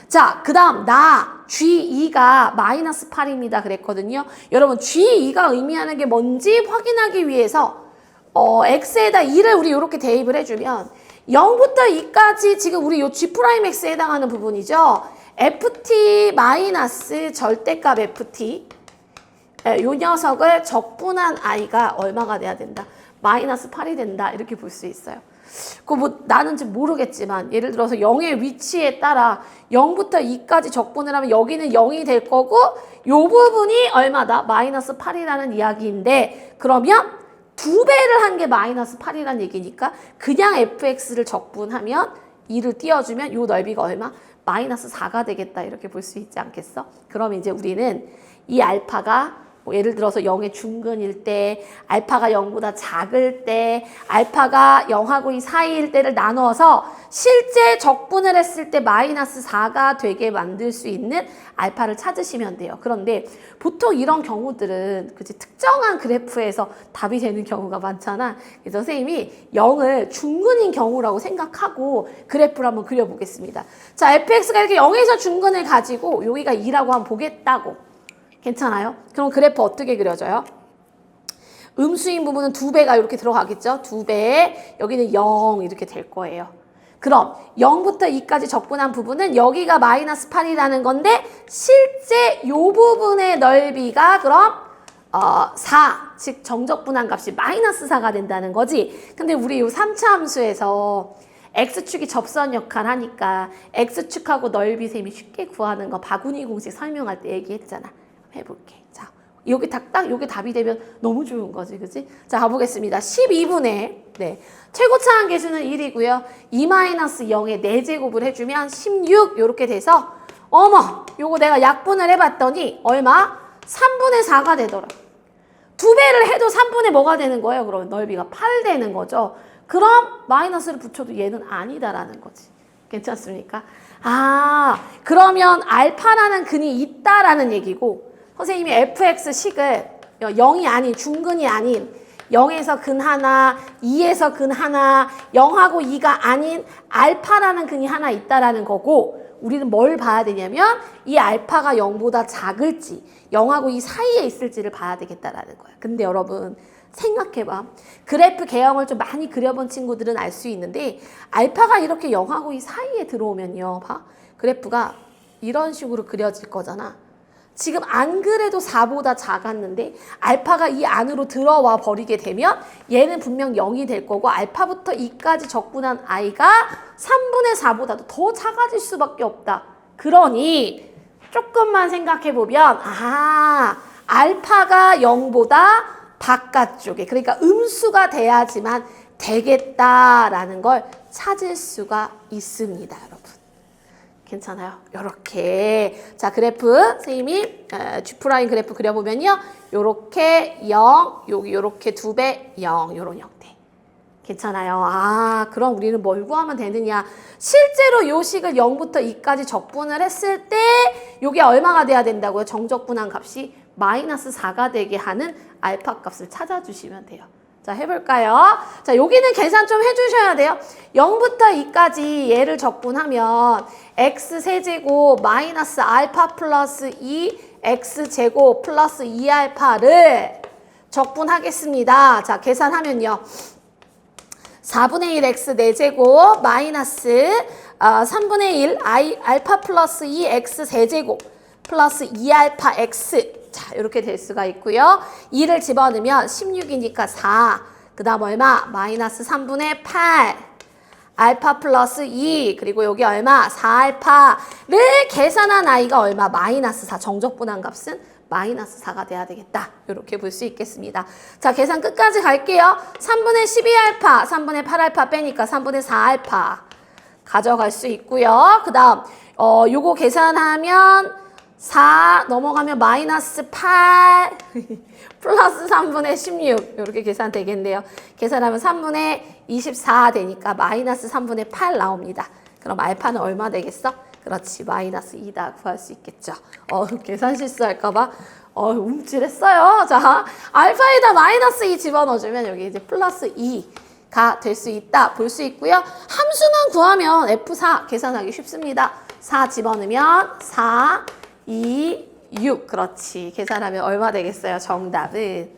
자, 그 다음 G2가 마이너스 8입니다 그랬거든요. 여러분 G2가 의미하는 게 뭔지 확인하기 위해서 X에다 2를 우리 이렇게 대입을 해주면 0부터 2까지 지금 우리 요 G'X에 해당하는 부분이죠. FT 마이너스 절대값 FT 요 녀석을 적분한 I가 얼마가 돼야 된다? 마이너스 8이 된다. 이렇게 볼 수 있어요. 나는 좀 모르겠지만 예를 들어서 0의 위치에 따라 0부터 2까지 적분을 하면 여기는 0이 될 거고 요 부분이 얼마다? 마이너스 8이라는 이야기인데 그러면 2배를 한 게 마이너스 8이라는 얘기니까 그냥 fx를 적분하면 2를 띄워주면 요 넓이가 얼마? 마이너스 4가 되겠다. 이렇게 볼 수 있지 않겠어? 그럼 이제 우리는 이 알파가 뭐 예를 들어서 0의 중근일 때, 알파가 0보다 작을 때, 알파가 0하고 이 사이일 때를 나누어서 실제 적분을 했을 때 마이너스 4가 되게 만들 수 있는 알파를 찾으시면 돼요. 그런데 보통 이런 경우들은 그치, 특정한 그래프에서 답이 되는 경우가 많잖아. 그래서 선생님이 0을 중근인 경우라고 생각하고 그래프를 한번 그려보겠습니다. 자, fx가 이렇게 0에서 중근을 가지고 여기가 2라고 한번 보겠다고. 괜찮아요? 그럼 그래프 어떻게 그려져요? 음수인 부분은 2배가 이렇게 들어가겠죠? 2배, 여기는 0 이렇게 될 거예요. 그럼 0부터 2까지 적분한 부분은 여기가 마이너스 8이라는 건데 실제 이 부분의 넓이가 그럼 4, 즉 정적분한 값이 마이너스 4가 된다는 거지. 근데 우리 이 3차 함수에서 x축이 접선 역할 하니까 x축하고 넓이 셈이 쉽게 구하는 거 바구니 공식 설명할 때 얘기했잖아. 해볼게. 자, 여기 딱 여기 답이 되면 너무 좋은 거지, 그치? 자, 가보겠습니다. 12분의 네, 최고차항 계수는 1이고요. 2-0의 4제곱을 해주면 16 이렇게 돼서 어머, 요거 내가 약분을 해봤더니 얼마? 3분의 4가 되더라. 2배를 해도 3분의 뭐가 되는 거예요? 그럼 넓이가 8 되는 거죠. 그럼 마이너스를 붙여도 얘는 아니다라는 거지. 괜찮습니까? 아, 그러면 알파라는 근이 있다라는 얘기고 선생님이 fx식을 0이 아닌 중근이 아닌 0에서 근 하나, 2에서 근 하나, 0하고 2가 아닌 알파라는 근이 하나 있다라는 거고 우리는 뭘 봐야 되냐면 이 알파가 0보다 작을지 0하고 2 사이에 있을지를 봐야 되겠다라는 거야. 근데 여러분 생각해봐. 그래프 개형을 좀 많이 그려본 친구들은 알 수 있는데 알파가 이렇게 0하고 2 사이에 들어오면요. 봐. 그래프가 이런 식으로 그려질 거잖아. 지금 안 그래도 4보다 작았는데 알파가 이 안으로 들어와 버리게 되면 얘는 분명 0이 될 거고 알파부터 2까지 적분한 i가 3분의 4보다도 더 작아질 수밖에 없다. 그러니 조금만 생각해보면 알파가 0보다 바깥쪽에 그러니까 음수가 돼야지만 되겠다라는 걸 찾을 수가 있습니다, 여러분. 괜찮아요? 요렇게. 자, 그래프, 선생님이 G'라인 그래프 그려보면요. 요렇게 0, 여기 요렇게 2배 0, 요런 형태. 괜찮아요? 아, 그럼 우리는 뭘 구하면 되느냐. 실제로 요 식을 0부터 2까지 적분을 했을 때 요게 얼마가 돼야 된다고요? 정적분한 값이 마이너스 4가 되게 하는 알파 값을 찾아주시면 돼요. 자, 해볼까요? 자, 여기는 계산 좀 해주셔야 돼요. 0부터 2까지 얘를 적분하면 x세제곱 마이너스 알파 플러스 2 x제곱 플러스 2알파를 적분하겠습니다. 자, 계산하면요. 4분의 1 x 4제곱 마이너스 3분의 1 알파 플러스 2 x 세제곱 플러스 2알파 x 자, 이렇게 될 수가 있고요. 2를 집어넣으면 16이니까 4. 그 다음 얼마? 마이너스 3분의 8. 알파 플러스 2. 그리고 여기 얼마? 4알파를 계산한 i가 얼마? 마이너스 4. 정적분한 값은 마이너스 4가 돼야 되겠다. 이렇게 볼 수 있겠습니다. 자, 계산 끝까지 갈게요. 3분의 12알파, 3분의 8알파 빼니까 3분의 4알파 가져갈 수 있고요. 그 다음 요거 계산하면 4 넘어가면 마이너스 8 플러스 3분의 16 이렇게 계산 되겠네요. 계산하면 3분의 24 되니까 마이너스 3분의 8 나옵니다. 그럼 알파는 얼마 되겠어? 그렇지, 마이너스 2다 구할 수 있겠죠. 계산 실수할까봐 움찔했어요. 자, 알파에다 마이너스 2 집어넣어주면 여기 이제 플러스 2가 될 수 있다 볼 수 있고요. 함수만 구하면 F4 계산하기 쉽습니다. 4 집어넣으면 4 2, 6. 그렇지. 계산하면 얼마 되겠어요? 정답은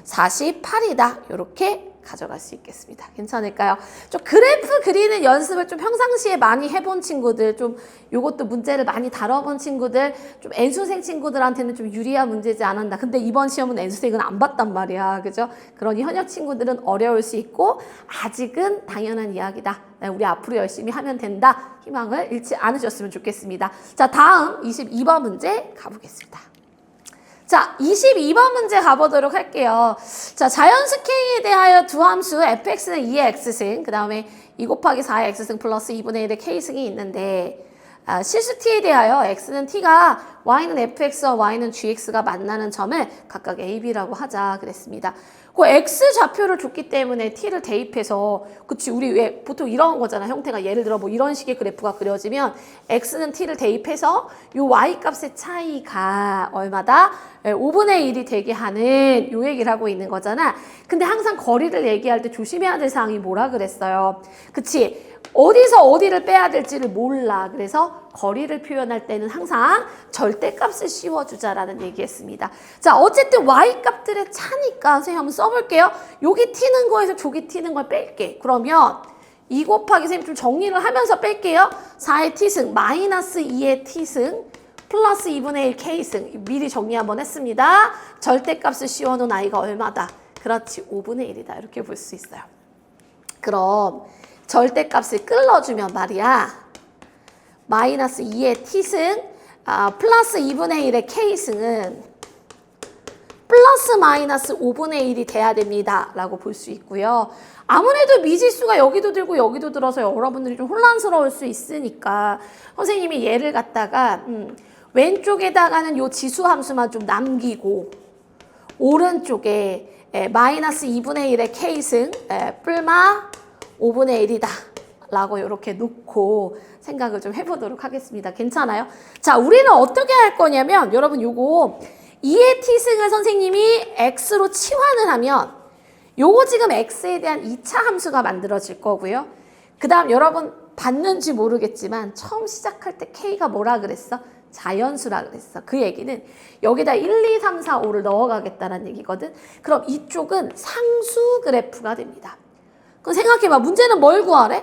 48이다. 이렇게 가져갈 수 있겠습니다. 괜찮을까요? 좀 그래프 그리는 연습을 좀 평상시에 많이 해본 친구들, 좀 요것도 문제를 많이 다뤄본 친구들, 좀 N수생 친구들한테는 좀 유리한 문제지 않았나. 근데 이번 시험은 N수생은 안 봤단 말이야. 그죠? 그러니 현역 친구들은 어려울 수 있고 아직은 당연한 이야기다. 우리 앞으로 열심히 하면 된다. 희망을 잃지 않으셨으면 좋겠습니다. 자, 다음 22번 문제 가보겠습니다. 자, 22번 문제 가보도록 할게요. 자, 자연수 K에 대하여 두 함수 fx는 2의 x승, 그 다음에 2 곱하기 4의 x승 플러스 2분의 1의 k승이 있는데 실수 t에 대하여 x는 t가 y는 fx와 y는 gx가 만나는 점을 각각 a, b라고 하자 그랬습니다. 그 x 좌표를 줬기 때문에 t를 대입해서 그치 우리 왜 보통 이런 거잖아. 형태가 예를 들어 뭐 이런 식의 그래프가 그려지면 x는 t를 대입해서 요 y 값의 차이가 얼마다? 5분의 1이 되게 하는 요 얘기를 하고 있는 거잖아. 근데 항상 거리를 얘기할 때 조심해야 될 사항이 뭐라 그랬어요? 그치? 어디서 어디를 빼야 될지를 몰라. 그래서 거리를 표현할 때는 항상 절대값을 씌워주자라는 얘기했습니다. 자, 어쨌든 y값들의 차니까 선생님 한번 써볼게요. 여기 t는 거에서 저기 t는 걸 뺄게. 그러면 2 곱하기 선생님 좀 정리를 하면서 뺄게요. 4의 t승 마이너스 2의 t승 플러스 2분의 1 k승 미리 정리 한번 했습니다. 절대값을 씌워놓은 i가 얼마다? 그렇지 5분의 1이다. 이렇게 볼 수 있어요. 그럼 절대값을 끌어주면 말이야. 마이너스 2의 t승 플러스 2분의 1의 k승은 플러스 마이너스 5분의 1이 돼야 됩니다. 라고 볼 수 있고요. 아무래도 미지수가 여기도 들고 여기도 들어서 여러분들이 좀 혼란스러울 수 있으니까 선생님이 예를 갖다가 왼쪽에다가는 요 지수 함수만 좀 남기고 오른쪽에 마이너스 2분의 1의 k승 뿔마 5분의 1이다 라고 이렇게 놓고 생각을 좀 해보도록 하겠습니다. 괜찮아요? 자, 우리는 어떻게 할 거냐면 여러분 요거 2의 t승을 선생님이 x로 치환을 하면 요거 지금 x에 대한 2차 함수가 만들어질 거고요. 그 다음 여러분 봤는지 모르겠지만 처음 시작할 때 k가 뭐라 그랬어? 자연수라 그랬어. 그 얘기는 여기다 1, 2, 3, 4, 5를 넣어가겠다는 얘기거든. 그럼 이쪽은 상수 그래프가 됩니다. 그럼 생각해봐. 문제는 뭘 구하래?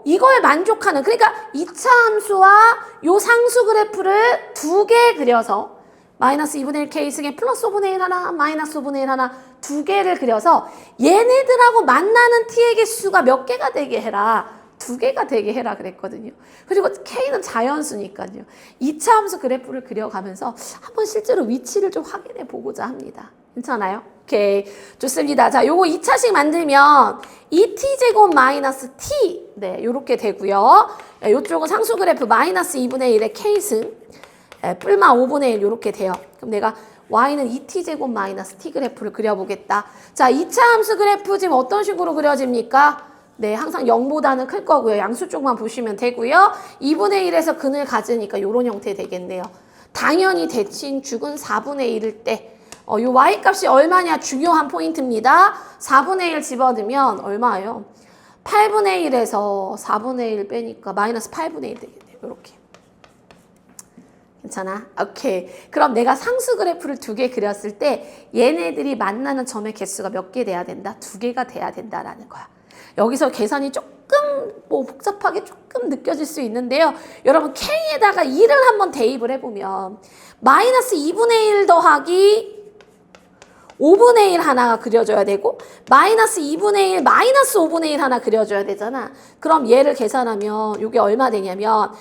이거에 만족하는 그러니까 2차 함수와 요 상수 그래프를 두 개 그려서 마이너스 2분의 1 k승에 플러스 5분의 1 하나 마이너스 5분의 1 하나 두 개를 그려서 얘네들하고 만나는 t의 개수가 몇 개가 되게 해라. 2개가 되게 해라 그랬거든요. 그리고 k는 자연수니까요. 2차 함수 그래프를 그려가면서 한번 실제로 위치를 좀 확인해 보고자 합니다. 괜찮아요? 오케이. 좋습니다. 자, 요거 2차식 만들면 2t제곱 마이너스 t. 네, 요렇게 되고요. 요쪽은 상수 그래프 마이너스 2분의 1의 k승. 뿔마 5분의 1 요렇게 돼요. 그럼 내가 y는 2t제곱 마이너스 t 그래프를 그려보겠다. 자, 2차 함수 그래프 지금 어떤 식으로 그려집니까? 네, 항상 0보다는 클 거고요. 양수 쪽만 보시면 되고요. 2분의 1에서 근을 가지니까 요런 형태 되겠네요. 당연히 대칭 죽은 4분의 1일 때 요 y값이 얼마냐 중요한 포인트입니다. 4분의 1 집어넣으면 얼마예요? 8분의 1에서 4분의 1 빼니까 마이너스 8분의 1 되겠네요. 요렇게. 괜찮아? 오케이. 그럼 내가 상수 그래프를 2개 그렸을 때 얘네들이 만나는 점의 개수가 몇 개 돼야 된다? 2개가 돼야 된다라는 거야. 여기서 계산이 조금 복잡하게 조금 느껴질 수 있는데요. 여러분 k에다가 2를 한번 대입을 해보면 마이너스 2분의 1 더하기 5분의 1 하나가 그려져야 되고 마이너스 2분의 1 마이너스 5분의 1 하나 그려줘야 되잖아. 그럼 얘를 계산하면 이게 얼마 되냐면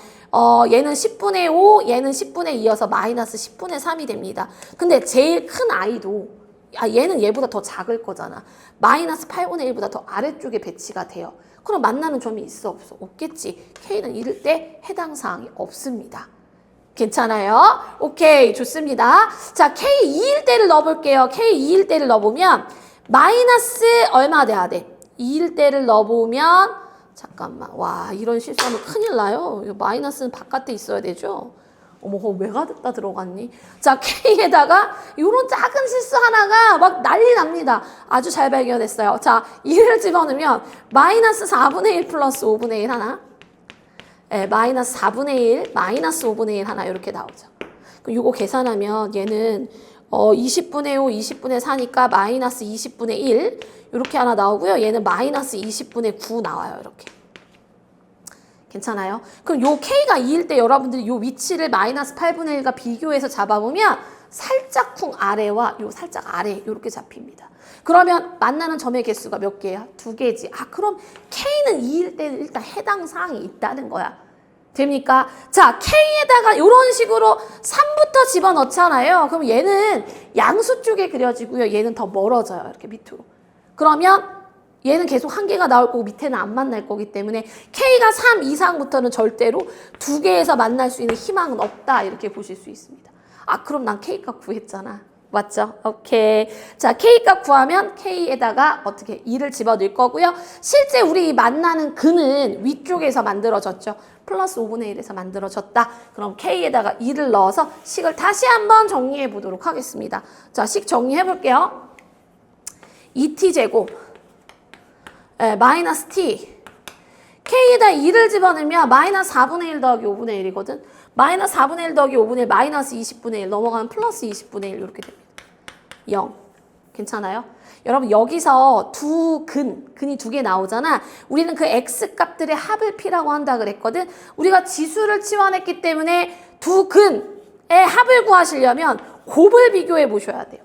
얘는 10분의 5 얘는 10분의 2여서 마이너스 10분의 3이 됩니다. 근데 제일 큰 아이도 얘는 얘보다 더 작을 거잖아. 마이너스 8분의 1보다 더 아래쪽에 배치가 돼요. 그럼 만나는 점이 있어 없어? 없겠지. K는 이럴 때 해당 사항이 없습니다. 괜찮아요? 오케이, 좋습니다. 자, K 2일 때를 넣어볼게요. K 2일 때를 넣어보면 마이너스 얼마 돼야 돼? 2일 때를 넣어보면 잠깐만. 와, 이런 실수하면 큰일 나요. 이 마이너스는 바깥에 있어야 되죠. 어머, 왜 가득다 들어갔니? 자, K에다가 이런 작은 실수 하나가 막 난리 납니다. 아주 잘 발견했어요. 자, 2를 집어넣으면 마이너스 4분의 1 플러스 5분의 1 하나. 마이너스 4분의 1, 마이너스 5분의 1 하나 이렇게 나오죠. 그럼 이거 계산하면 얘는 20분의 5, 20분의 4니까 마이너스 20분의 1 이렇게 하나 나오고요. 얘는 마이너스 20분의 9 나와요. 이렇게. 괜찮아요? 그럼 요 K가 2일 때 여러분들이 요 위치를 마이너스 8분의 1과 비교해서 잡아보면 살짝 쿵 아래와 요 살짝 아래 이렇게 잡힙니다. 그러면 만나는 점의 개수가 몇 개야? 2개지. 그럼 K는 2일 때는 일단 해당 사항이 있다는 거야. 됩니까? 자, K에다가 이런 식으로 3부터 집어넣잖아요. 그럼 얘는 양수 쪽에 그려지고요. 얘는 더 멀어져요. 이렇게 밑으로. 그러면 얘는 계속 한 개가 나올 거고 밑에는 안 만날 거기 때문에 K가 3 이상부터는 절대로 두 개에서 만날 수 있는 희망은 없다. 이렇게 보실 수 있습니다. 아, 그럼 난 K값 구했잖아. 맞죠? 오케이. 자, K값 구하면 K에다가 어떻게 2를 집어넣을 거고요. 실제 우리 만나는 근은 위쪽에서 만들어졌죠. 플러스 5분의 1에서 만들어졌다. 그럼 K에다가 2를 넣어서 식을 다시 한번 정리해 보도록 하겠습니다. 자, 식 정리해 볼게요. 2t제곱 마이너스 t K에다 2를 집어넣으면 마이너스 4분의 1 더하기 5분의 1이거든. 마이너스 4분의 1 더하기 5분의 1 마이너스 20분의 1 넘어가면 플러스 20분의 1 이렇게 됩니다. 0. 괜찮아요? 여러분 여기서 근이 두 개 나오잖아. 우리는 그 x값들의 합을 P라고 한다 그랬거든. 우리가 지수를 치환했기 때문에 두 근의 합을 구하시려면 곱을 비교해 보셔야 돼요.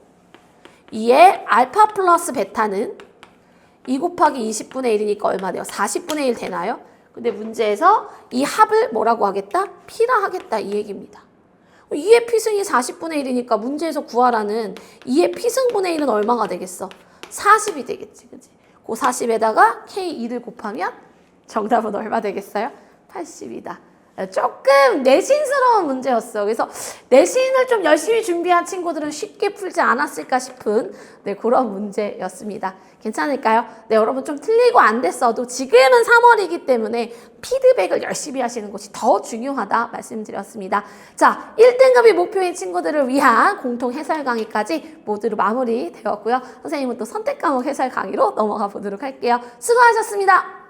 이에 알파 플러스 베타는 2 곱하기 20분의 1이니까 얼마 돼요? 40분의 1 되나요? 근데 문제에서 이 합을 뭐라고 하겠다? P라 하겠다 이 얘기입니다. 2의 P승이 40분의 1이니까 문제에서 구하라는 2의 P승분의 1은 얼마가 되겠어? 40이 되겠지, 그치? 그 40에다가 K2를 곱하면 정답은 얼마 되겠어요? 80이다. 조금 내신스러운 문제였어. 그래서 내신을 좀 열심히 준비한 친구들은 쉽게 풀지 않았을까 싶은 그런 문제였습니다. 괜찮을까요? 네, 여러분 좀 틀리고 안 됐어도 지금은 3월이기 때문에 피드백을 열심히 하시는 것이 더 중요하다 말씀드렸습니다. 자, 1등급이 목표인 친구들을 위한 공통 해설 강의까지 모두 마무리되었고요. 선생님은 또 선택 과목 해설 강의로 넘어가 보도록 할게요. 수고하셨습니다.